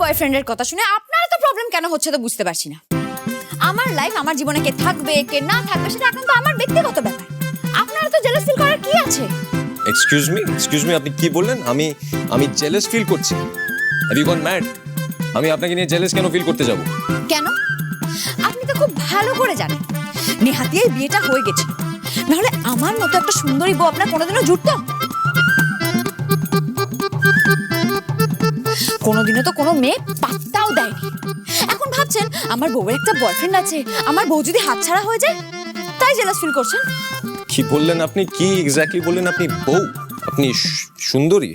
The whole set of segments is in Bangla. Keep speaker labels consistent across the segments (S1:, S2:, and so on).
S1: বয়ফ্রেন্ডের কথা শুনে আপনার তো প্রবলেম কেন হচ্ছে তো বুঝতে পারছি না। আমার লাইফ, আমার জীবনে কে থাকবে কে না থাকবে সেটা এখন তো আমার ব্যক্তিগত ব্যাপার। আপনার তো জেলাস ফিল করার কি আছে?
S2: এক্সকিউজ মি, আপনি কি বললেন? আমি জেলাস ফিল করছি? Have you gone mad? আমি আপনাকে নিয়ে জেলাস কেন ফিল করতে যাব?
S1: কেন? আপনি তো খুব ভালো করে জানেন নেহাতির বিয়েটা হয়ে গেছে, নাহলে আমার মতো একটা সুন্দরী বউ আপনার কোনোদিনও জুটতো? কোনোদিনও তো কোনো মেয়ে পাত্তাও দেয়নি। এখন ভাবছেন আমার বউয়ের একটা বয়ফ্রেন্ড আছে, আমার বউ যদি হাতছাড়া হয়ে যায় তাই জেলাস ফিল করছেন।
S2: কি বললেন আপনি? কি এক্স্যাক্টলি বললেন আপনি? বউ? আপনি সুন্দরী?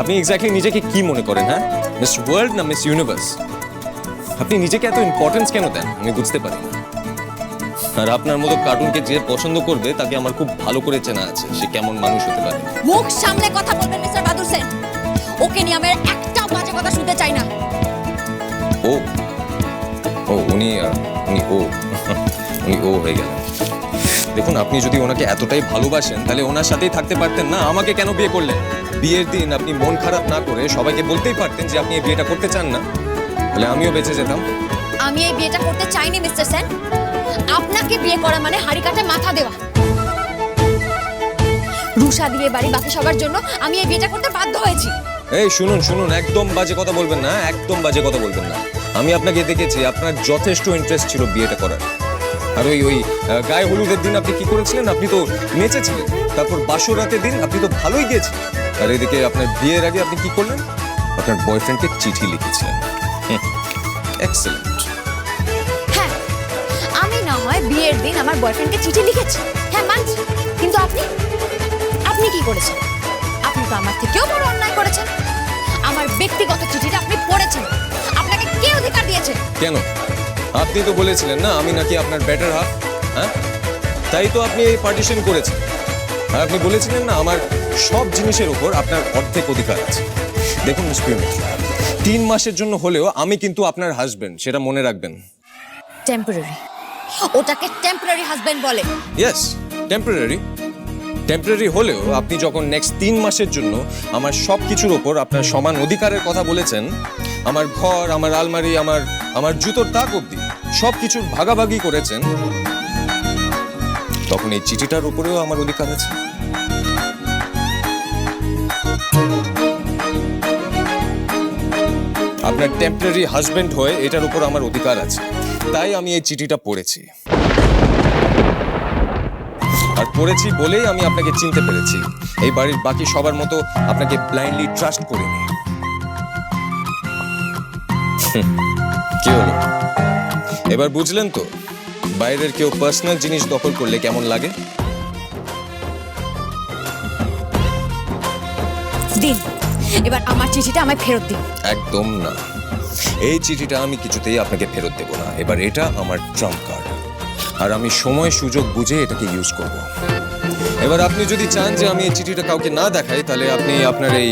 S2: আপনি এক্স্যাক্টলি নিজেকে কি মনে করেন? হ্যাঁ, মিস ওয়ার্ল্ড না মিস ইউনিভার্স? আপনি নিজেকে এত ইম্পর্টেন্স কেন দেন আমি বুঝতে পারি না। আর আপনার মতো কার্টুনকে যে পছন্দ করবে তাকে আমার খুব ভালো করে চেনা আছে, সে কেমন মানুষ হতে পারে।
S1: মুখ সামলে কথা বলবেন মিস্টার বাদুর সেন। ওকে নিয়ে আমি একটা বাজে কথা শুনতে চাই না।
S2: ও ও উনি ও হয়ে গেলেন। দেখুন, আপনি যদি ওনাকে এতটাই ভালোবাসেন তাহলে ওনার সাথেই থাকতে পারতেন না? আমাকে কেন বিয়ে করলেন? বিয়ের দিন আপনি মন খারাপ না করে সবাইকে বলতেই পারতেন যে আপনি এই বিয়েটা করতে চান না, তাহলে আমিও বেঁচে যেতাম।
S1: আমি এই বিয়েটা করতে চাইনি মিস্টার সেন। আপনাকে বিয়ে করা মানে হাড়ি কাটে মাথা দেওয়া। রুষা দিয়ে বাড়ি বাকি সবার জন্য আমি এই বিয়েটা করতে বাধ্য হয়েছি।
S2: এই শুনুন, একদম বাজে কথা বলবেন না, একদম বাজে কথা বলবেন না। আমি আপনাকে দেখেছি, আপনার যথেষ্ট ইন্টারেস্ট ছিল বিয়েটা করার। আর ওই গায়ে হলুদের দিন আপনি কি করেছিলেন? আপনি তো নেচেছিলেন। তারপর বাসর রাতের দিন আপনি তো ভালোই গিয়েছিলেন। আর এদিকে আপনার বিয়ের আগে আপনি কি করলেন? আপনার বয়ফ্রেন্ডকে চিঠি লিখেছিলেন। এক্সেলেন্ট।
S1: হ্যাঁ, আমি না হয় বিয়ের দিন আমার বয়ফ্রেন্ডকে চিঠি লিখেছি, হ্যাঁ মানছি। কিন্তু আপনি কি করেছেন? আপনি তো আমার থেকেও বড় অন্যায় করেছেন। আমার ব্যক্তিগত চিঠিটা আপনি পড়েছেন। আপনাকে কে অধিকার দিয়েছে?
S2: কেন? আপনি তো বলেছিলেন না আমি নাকি আপনার বেটার হাফ। হ্যাঁ, তাই তো আপনি এই পার্টিশন করেছেন। আর আপনি বলেছিলেন না আমার সব জিনিসের উপর আপনার অর্ধেক অধিকার আছে। দেখুন মিস প্রিয়মিত্রা, 3 মাসের জন্য হলেও আমি কিন্তু আপনার হাজবেন্ড, সেটা মনে রাখবেন।
S1: টেম্পোরারি, ওটাকে টেম্পোরারি হাজবেন্ড বলে।
S2: ইয়েস, টেম্পোরারি হলেও আপনি যখন নেক্সট 3 মাসের জন্য আমার সব কিছুর ওপর আপনার সমান অধিকারের কথা বলেছেন, আমার ঘর, আমার আলমারি, আমার জুতোর তাক অবধি সব কিছুর ভাগাভাগি করেছেন, তখন এই চিঠিটার উপরেও আমার অধিকার আছে। আপনার টেম্পোরারি হাজবেন্ড হয়ে এটার উপর আমার অধিকার আছে, তাই আমি এই চিঠিটা পড়েছি। আর পড়েছি বলেই আমি আপনাকে চিনতে পেরেছি। এই বাড়ির বাকি সবার মতো আপনাকে ব্লাইন্ডলি ট্রাস্ট করিনি। কি হলো, এবার বুঝলেন তো বাইরের কেউ পার্সোনাল জিনিস দখল করলে কেমন লাগে?
S1: দিন, এবার আমার চিঠিটা আমায় ফেরত দিন।
S2: একদম না, এই চিঠিটা আমি কিছুতেই আপনাকে ফেরত দেব না। এবার এটা আমার ট্রাম্প কার্ড, আর আমি সময় সুযোগ বুঝে এটাকে ইউজ করব। এবার আপনি যদি চান যে আমি এই চিঠিটা কাউকে না দেখাই, তাহলে আপনি আপনার এই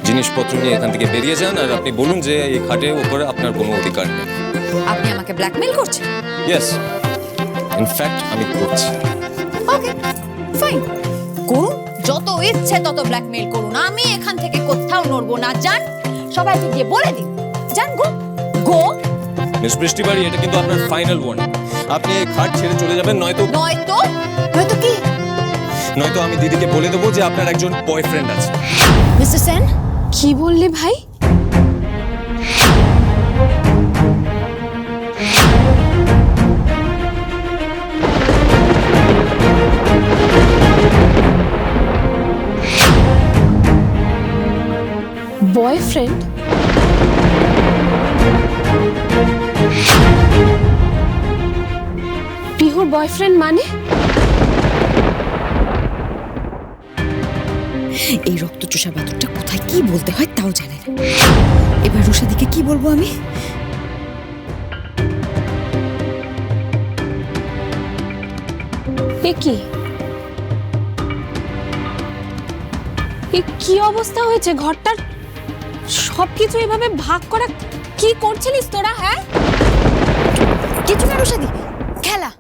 S2: জিনিসপত্র নিয়ে এখান থেকে বেরিয়ে যান, আর আপনি বলুন যে এই খাটের উপরে আপনার কোনো অধিকার নেই।
S1: আপনি আমাকে ব্ল্যাকমেইল করছেন?
S2: ইয়েস, ইনফ্যাক্ট আমি করছি।
S1: ওকে, ফাইন, করুন, যত ইচ্ছে তত ব্ল্যাকমেইল করুন। আমি এখান থেকে কোথাও নড়বো না। যান, সবাইকে গিয়ে বলে দিন। যান, গো।
S2: মিস বৃষ্টিবাড়ি, এটা কিন্তু আপনার ফাইনাল ওয়ার্নিং। আপনি এই খাট ছেড়ে চলে যাবেন, নয়তো
S1: কি?
S2: নয়তো আমি দিদিকে বলে দেবো যে আপনার একজন বয়ফ্রেন্ড আছে।
S1: মিস্টার সেন,
S3: কি বললে ভাই? বয়ফ্রেন্ড? পিহুর বয়ফ্রেন্ড মানে?
S1: এই রক্তচোষা বাদরটা কোথায় কি বলতে হয় তাও জানে না। এবার রুষাদিকে কি বলবো আমি?
S3: কি অবস্থা হয়েছে ঘরটার? সবকিছু এভাবে ভাগ করা কি করছিলিস তোরা? হ্যাঁ,
S1: কিছু না রুষাদি, খেলা।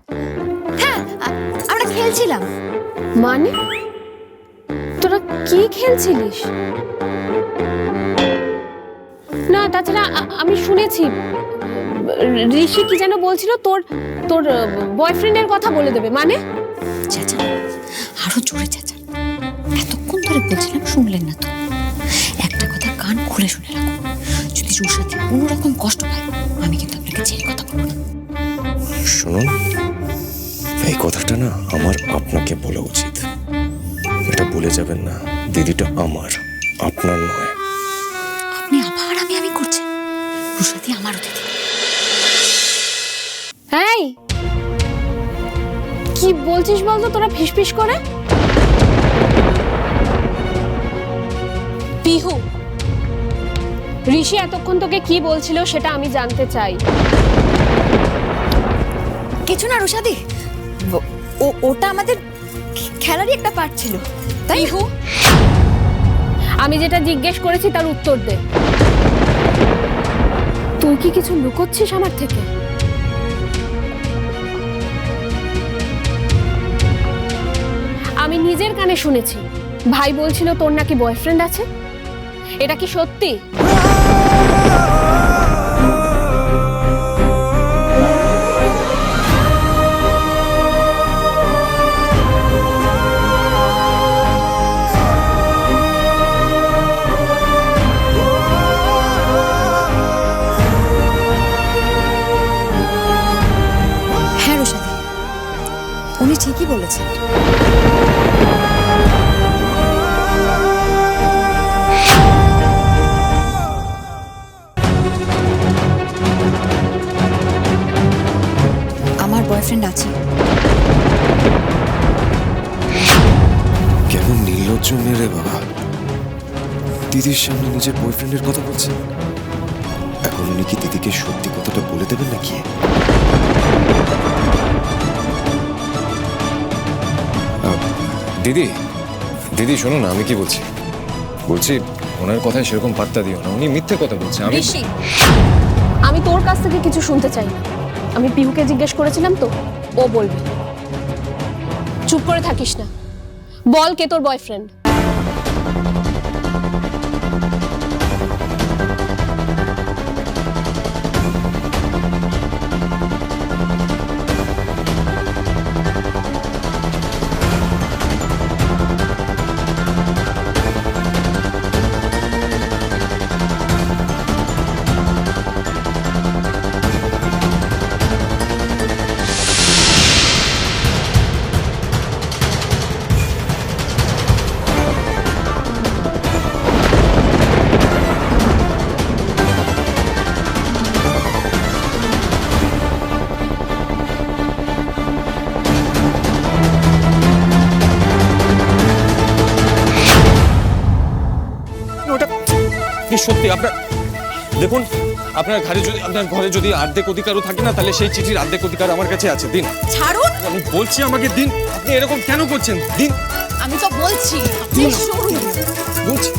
S1: হ্যাঁ, আমরা খেলছিলাম।
S3: মানে তোরা কি খেলছিলিস? না তাছাড়া আমি শুনেছি ঋষি কি যেন বলছিল তোর তোর বয়ফ্রেন্ডের কথা বলে দেবে, মানে?
S1: চাচা আরো জোরে চাচা, এতক্ষণ ধরে বলছিলাম শুনলেন না তো। একটা কথা কান খুলে শুনে রাখুন, যদি রুশাদি কোনো রকম কষ্ট পায় আমি কিন্তু আপনাকে ছেড়ে কথা বলবো না।
S2: শুনুন, এই কথাটা না আমার আপনাকে বলা উচিত। এটা ভুলে যাবেন না, দিদিটা আমার, আপনার নয়।
S1: আপনি আবার আমি করছেন, রুশাদি আমারও দিদি।
S3: এই কি বলছিস বলতো তোরা ফিসফিস করে? পিহু, ঋষি এতক্ষণ তোকে কি বলছিল সেটা আমি জানতে চাই।
S1: কিছু না রুশাদি, ওটা আমাদের খেলারই একটা পার্ট ছিল, তাই।
S3: পিহু, আমি যেটা জিজ্ঞেস করেছি তার উত্তর দে। তুই কি কিছু লুকোচ্ছিস আমার থেকে? আমি নিজের কানে শুনেছি ভাই বলছিল তোর নাকি বয়ফ্রেন্ড আছে। এটা কি সত্যি?
S1: হ্যাঁ রুশাদি, উনি ঠিকই বলেছেন। আমার বয়ফ্রেন্ড আছে।
S2: কেমন নির্লজ্জ মেয়ে রে বাবা, দিদির সামনে নিজের বয়ফ্রেন্ডের কথা বলছেন। এখন উনি কি দিদিকে সত্যি কথাটা বলে দেবেন নাকি? দিদি দিদি শোনো না, আমি কি বলছি ওনার কথায় সেরকম পাত্তা দিও না, উনি মিথ্যে কথা বলছে।
S3: ঋষি, আমি তোর কাছ থেকে কিছু শুনতে চাই না। আমি পিহুকে জিজ্ঞেস করেছিলাম তো, ও বলবে। চুপ করে থাকিস না, বল কে তোর বয়ফ্রেন্ড?
S2: সত্যি আপনার দেখুন, আপনার ঘরে যদি অর্ধেক অধিকারও থাকে না, তাহলে সেই চিঠির অর্ধেক অধিকার আমার কাছে আছে। দিন।
S1: ছাড়ুন,
S2: আমি বলছি আমাকে দিন। আপনি এরকম কেন করছেন? দিন।
S1: আমি তো বলছি, আপনি শুনুন।
S2: বলছি